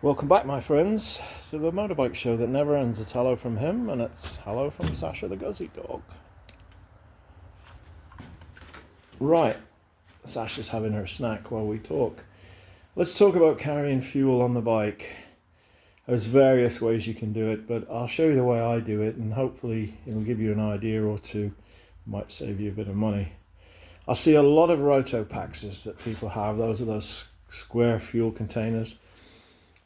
Welcome back, my friends, to the motorbike show that never ends. It's hello from him, and it's hello from Sasha the Guzzy Dog. Right, Sasha's having her snack while we talk. Let's talk about carrying fuel on the bike. There's various ways you can do it, but I'll show you the way I do it, and hopefully it'll give you an idea or two. Might save you a bit of money. I see a lot of roto paxes that people have. Those are those square fuel containers.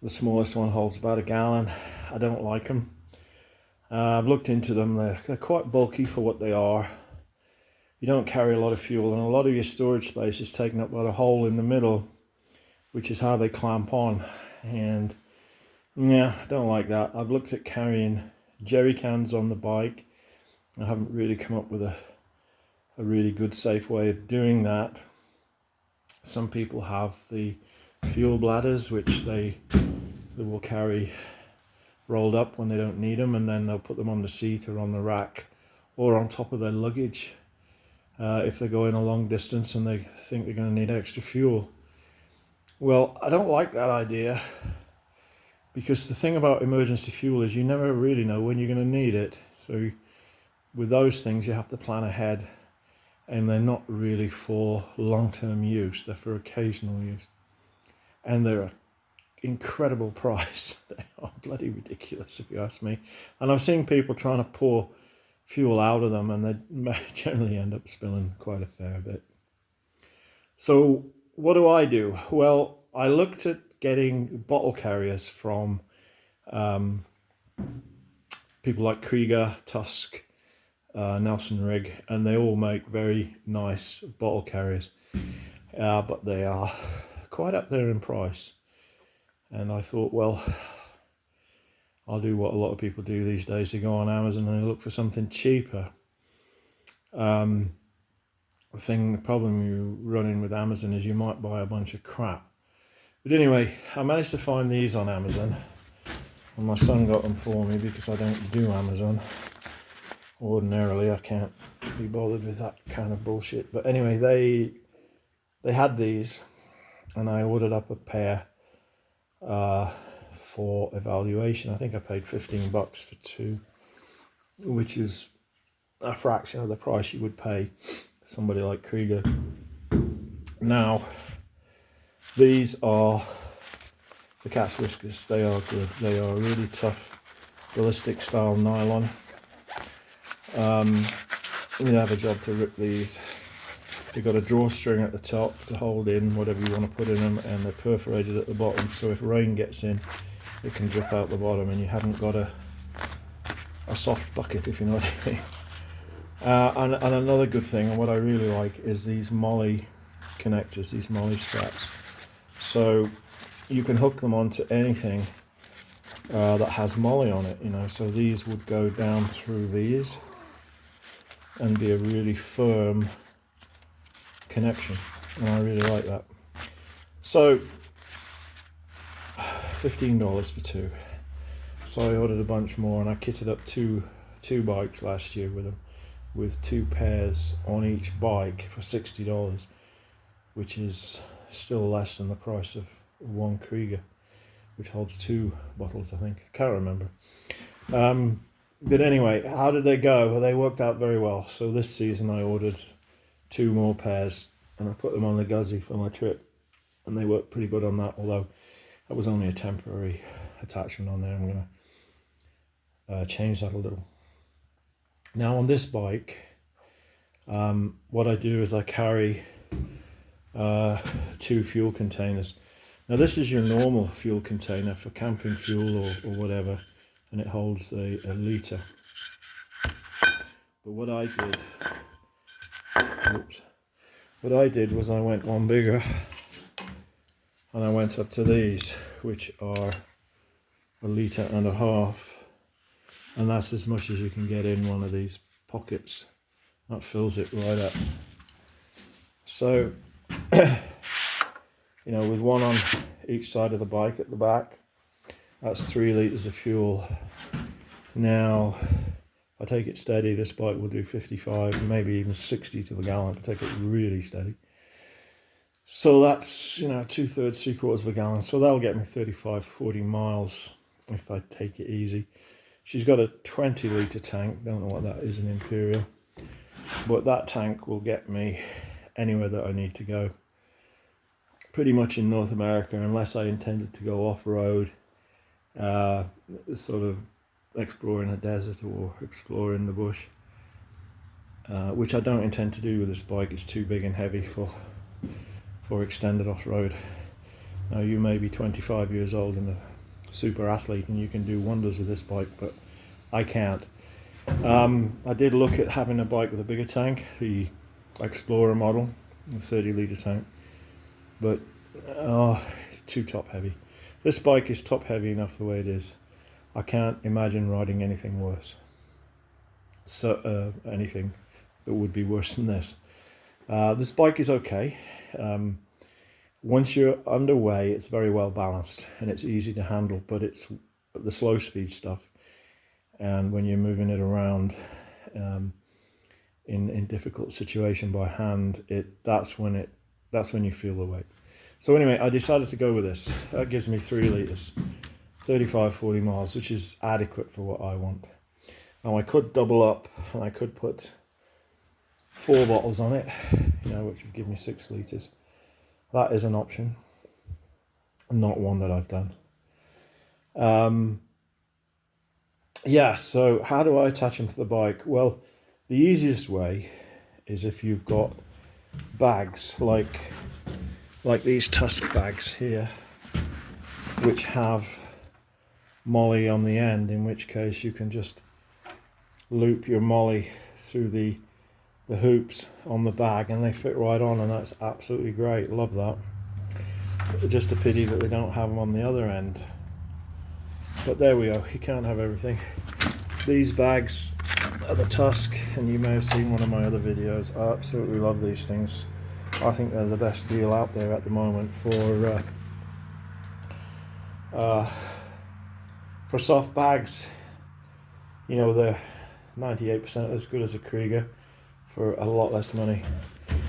The smallest one holds about a gallon. I don't like them. I've looked into them. They're quite bulky for what they are. You don't carry a lot of fuel, and a lot of your storage space is taken up by the hole in the middle, which is how they clamp on. And yeah, I don't like that. I've looked at carrying jerry cans on the bike. I haven't really come up with a really good, safe way of doing that. Some people have the fuel bladders, which they will carry rolled up when they don't need them, and then they'll put them on the seat or on the rack or on top of their luggage if they're going a long distance and they think they're going to need extra fuel. Well, I don't like that idea, because the thing about emergency fuel is you never really know when you're going to need it. So with those things you have to plan ahead, and they're not really for long-term use, they're for occasional use. And they're an incredible price. They are bloody ridiculous, if you ask me. And I've seen people trying to pour fuel out of them, and they generally end up spilling quite a fair bit. So what do? Well, I looked at getting bottle carriers from people like Krieger, Tusk, Nelson Rig, and they all make very nice bottle carriers, but they are quite up there in price. And I thought, well, I'll do what a lot of people do these days. They go on Amazon and they look for something cheaper. The problem you run in with Amazon is you might buy a bunch of crap. But anyway, I managed to find these on Amazon, and my son got them for me because I don't do Amazon. Ordinarily, I can't be bothered with that kind of bullshit. But anyway, they had these, and I ordered up a pair for evaluation. I think I paid $15 for two, which is a fraction of the price you would pay somebody like Krieger. Now, these are the cat's whiskers. They are good. They are really tough ballistic style nylon. You have a job to rip these. You've got a drawstring at the top to hold in whatever you want to put in them, and they're perforated at the bottom, so if rain gets in it can drip out the bottom and you haven't got a soft bucket, if you know what I mean. And another good thing, and what I really like, is these molly connectors, these molly straps. So you can hook them onto anything that has molly on it, you know. So these would go down through these and be a really firm connection, and I really like that. So $15 for two. So I ordered a bunch more, and I kitted up two bikes last year with them, with two pairs on each bike for $60, which is still less than the price of one Krieger, which holds two bottles, I think. I can't remember. But anyway, how did they go? Well, they worked out very well. So this season I ordered two more pairs, and I put them on the Guzzy for my trip, and they worked pretty good on that, although that was only a temporary attachment on there. I'm going to change that a little. Now on this bike, what I do is I carry two fuel containers. Now this is your normal fuel container for camping fuel or whatever, and it holds a litre. But what I did was I went one bigger, and I went up to these, which are 1.5 litres, and that's as much as you can get in one of these pockets. That fills it right up. So you know, with one on each side of the bike at the back, that's 3 litres of fuel. Now if I take it steady, this bike will do 55, maybe even 60 to the gallon to take it really steady. So that's, 2/3, 3/4 of a gallon. So that'll get me 35, 40 miles if I take it easy. She's got a 20-litre tank. Don't know what that is in Imperial. But that tank will get me anywhere that I need to go. Pretty much in North America, unless I intended to go off-road, sort of exploring a desert or exploring the bush. Which I don't intend to do with this bike. It's too big and heavy for extended off-road. Now, you may be 25 years old and a super athlete and you can do wonders with this bike, but I can't. I did look at having a bike with a bigger tank, the Explorer model, a 30-litre tank, but too top heavy. This bike is top heavy enough the way it is. I can't imagine riding anything worse. So anything that would be worse than this. This bike is okay. Once you're underway, it's very well balanced and it's easy to handle, but it's the slow speed stuff. And when you're moving it around in difficult situation by hand, that's when you feel the weight. So anyway, I decided to go with this. That gives me 3 litres, 35, 40 miles, which is adequate for what I want. Now I could double up and I could put 4 bottles on it, which would give me 6 litres. That is an option, not one that I've done. So how do I attach them to the bike? Well, the easiest way is if you've got bags like these Tusk bags here, which have molly on the end, in which case you can just loop your molly through the hoops on the bag and they fit right on, and that's absolutely great. Love that. Just a pity that they don't have them on the other end, but there we go. You can't have everything. These bags are the Tusk, and you may have seen one of my other videos. I absolutely love these things. I think they're the best deal out there at the moment for soft bags. They're 98% as good as a Krieger for a lot less money.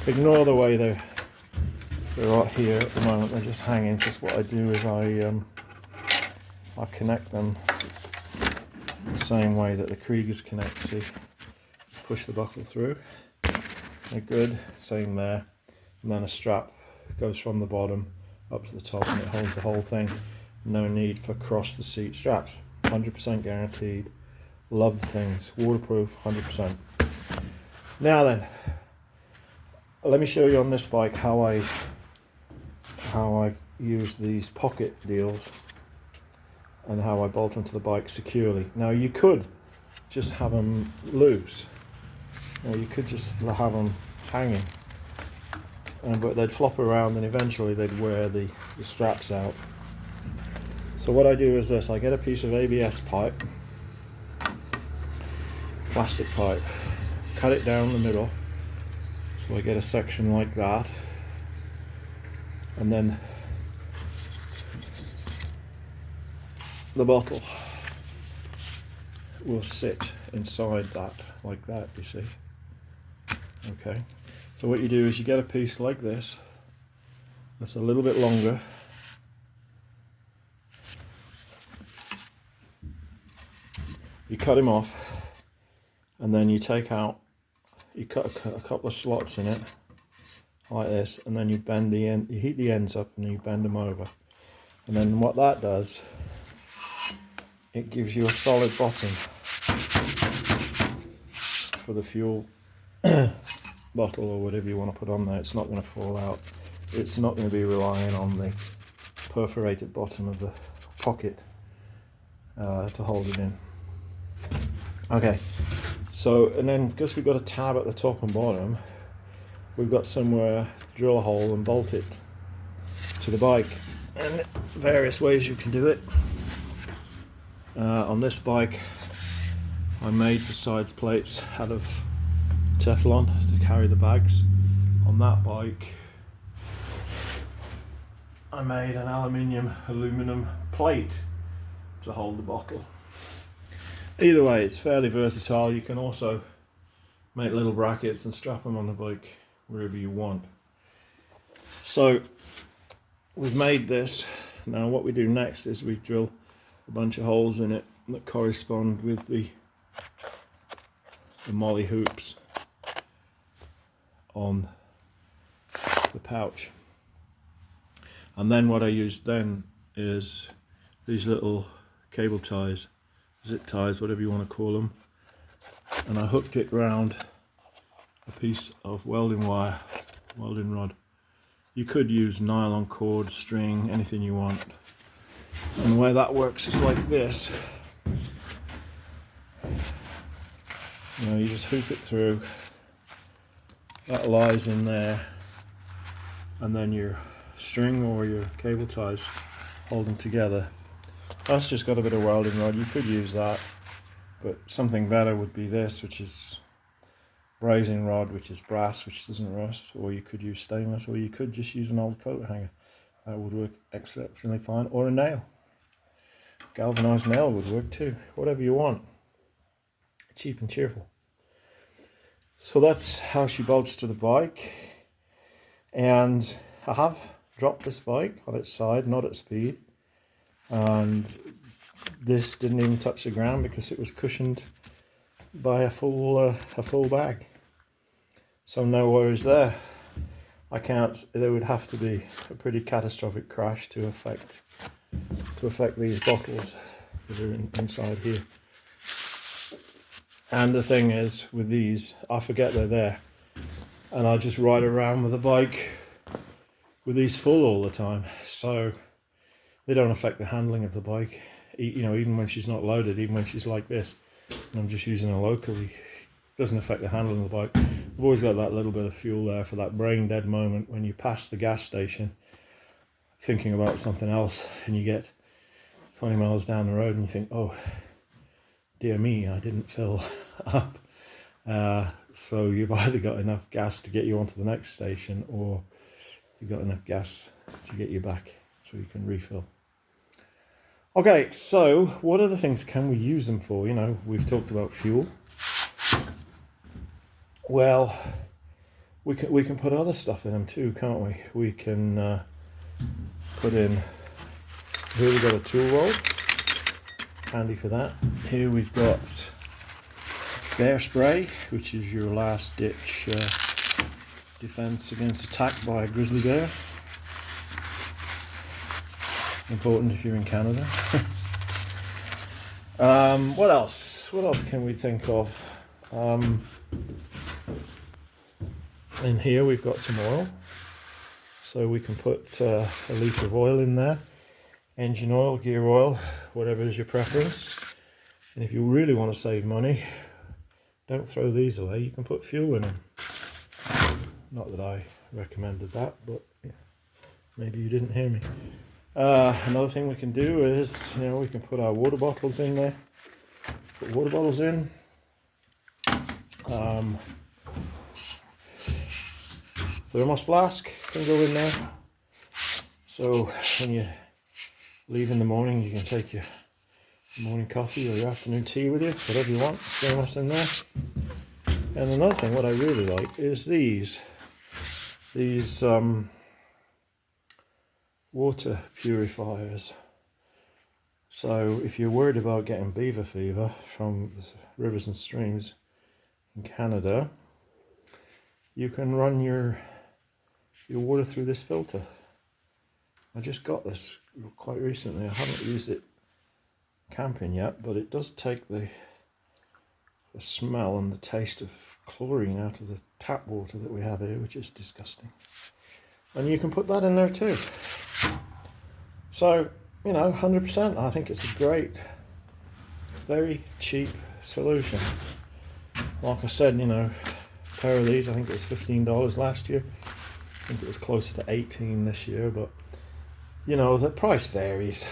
Ignore the way they're right here at the moment. They're just hanging. Just what I do is I connect them the same way that the Kriegers connect. See, push the buckle through. They're good. Same there. And then a strap goes from the bottom up to the top and it holds the whole thing. No need for cross the seat straps. 100% guaranteed. Love the things. Waterproof, 100%. Now then, let me show you on this bike how I use these pocket deals and how I bolt onto the bike securely. Now you could just have them loose, or you could just have them hanging, but they'd flop around and eventually they'd wear the straps out. So what I do is this: I get a piece of ABS pipe, plastic pipe, cut it down the middle, so I get a section like that, and then the bottle will sit inside that, like that, you see. Okay, so what you do is you get a piece like this that's a little bit longer, you cut him off, and then you cut a couple of slots in it like this, and then you bend the end, you heat the ends up and you bend them over, and then what that does, it gives you a solid bottom for the fuel bottle or whatever you want to put on there. It's not going to fall out. It's not going to be relying on the perforated bottom of the pocket to hold it in. Okay, so, and then because we've got a tab at the top and bottom, we've got somewhere to drill a hole and bolt it to the bike, and various ways you can do it. On this bike I made the sides plates out of Teflon to carry the bags. On that bike I made an aluminum plate to hold the bottle. Either way, it's fairly versatile. You can also make little brackets and strap them on the bike wherever you want. So we've made this. Now what we do next is we drill a bunch of holes in it that correspond with the molly hoops on the pouch. And then what I used then is these little cable ties, zip ties, whatever you want to call them, and I hooked it round a piece of welding wire, welding rod. You could use nylon cord, string, anything you want. And the way that works is like this. You know, you just hook it through, that lies in there, and then your string or your cable ties hold them together. That's just got a bit of welding rod. You could use that, but something better would be this, which is brazing rod, which is brass, which doesn't rust, or you could use stainless, or you could just use an old coat hanger. That would work exceptionally fine, or a nail. Galvanized nail would work too, whatever you want. Cheap and cheerful. So that's how she bolts to the bike. And I have dropped this bike on its side, not at speed, and this didn't even touch the ground because it was cushioned by a full bag. So no worries there. There would have to be a pretty catastrophic crash to affect these bottles that are inside here. And the thing is, with these, I forget they're there, and I just ride around with the bike with these full all the time, so they don't affect the handling of the bike. You know, even when she's not loaded, even when she's like this, and I'm just using her locally, it doesn't affect the handling of the bike. I've always got that little bit of fuel there for that brain dead moment when you pass the gas station thinking about something else, and you get 20 miles down the road and you think, oh dear me, I didn't fill up. So you've either got enough gas to get you onto the next station, or you've got enough gas to get you back so you can refill. Okay, so what other things can we use them for? You know, we've talked about fuel. Well, we can put other stuff in them too, can't we? We can put in, here we've got a tool roll, handy for that. Here we've got bear spray, which is your last ditch defense against attack by a grizzly bear. Important if you're in Canada. What else? What else can we think of? In here we've got some oil, so we can put a litre of oil in there. Engine oil, gear oil, whatever is your preference. And if you really want to save money, don't throw these away, you can put fuel in them. Not that I recommended that, but yeah, maybe you didn't hear me. Another thing we can do is, you know, we can put our water bottles in there. Put water bottles in. Thermos flask can go in there. So when you leave in the morning, you can take your morning coffee or your afternoon tea with you, whatever you want. Thermos in there. And another thing, what I really like is these water purifiers. So if you're worried about getting beaver fever from the rivers and streams in Canada, you can run your water through this filter. I just got this quite recently. I haven't used it camping yet, but it does take the smell and the taste of chlorine out of the tap water that we have here, which is disgusting. And you can put that in there too. So, you know, 100%, I think it's a great, very cheap solution. Like I said, you know, a pair of these, I think it was $15 last year. I think it was closer to 18 this year, but you know, the price varies.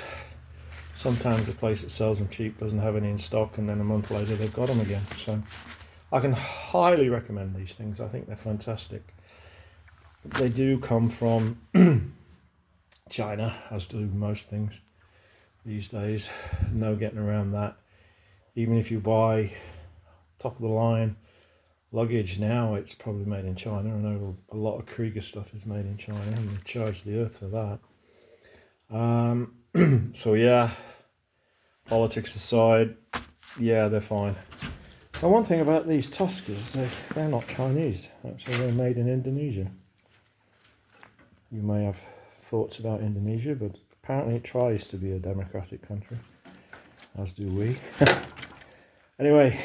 Sometimes the place that sells them cheap doesn't have any in stock, and then a month later they've got them again. So I can highly recommend these things. I think they're fantastic. They do come from China, as do most things these days. No getting around that. Even if you buy top of the line luggage now, it's probably made in China. I know a lot of Krieger stuff is made in China, and they charge the earth for that. So yeah, politics aside, yeah, they're fine. And one thing about these Tuskers, they're not Chinese. Actually, they're made in Indonesia. You may have thoughts about Indonesia, but apparently it tries to be a democratic country, as do we. Anyway,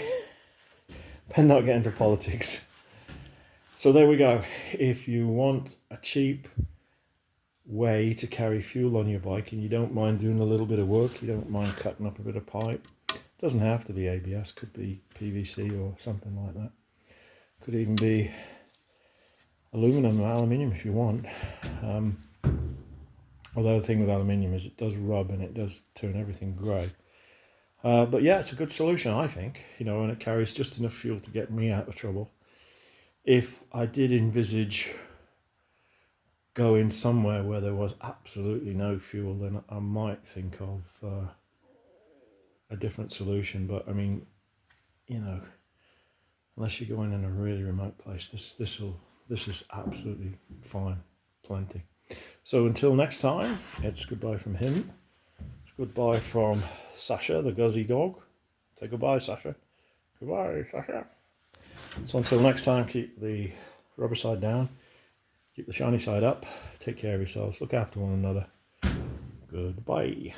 better not get into politics. So there we go. If you want a cheap way to carry fuel on your bike and you don't mind doing a little bit of work, you don't mind cutting up a bit of pipe, doesn't have to be ABS, could be PVC or something like that. Could even be aluminum or aluminium if you want. Although the thing with aluminium is it does rub and it does turn everything grey. But yeah, it's a good solution, I think, and it carries just enough fuel to get me out of trouble. If I did envisage going somewhere where there was absolutely no fuel, then I might think of a different solution. But I mean, unless you're going in a really remote place, this is absolutely fine, plenty. So until next time, it's goodbye from him. It's goodbye from Sasha, the Guzzy dog. Say goodbye, Sasha. Goodbye, Sasha. So until next time, keep the rubber side down, keep the shiny side up, take care of yourselves, look after one another. Goodbye.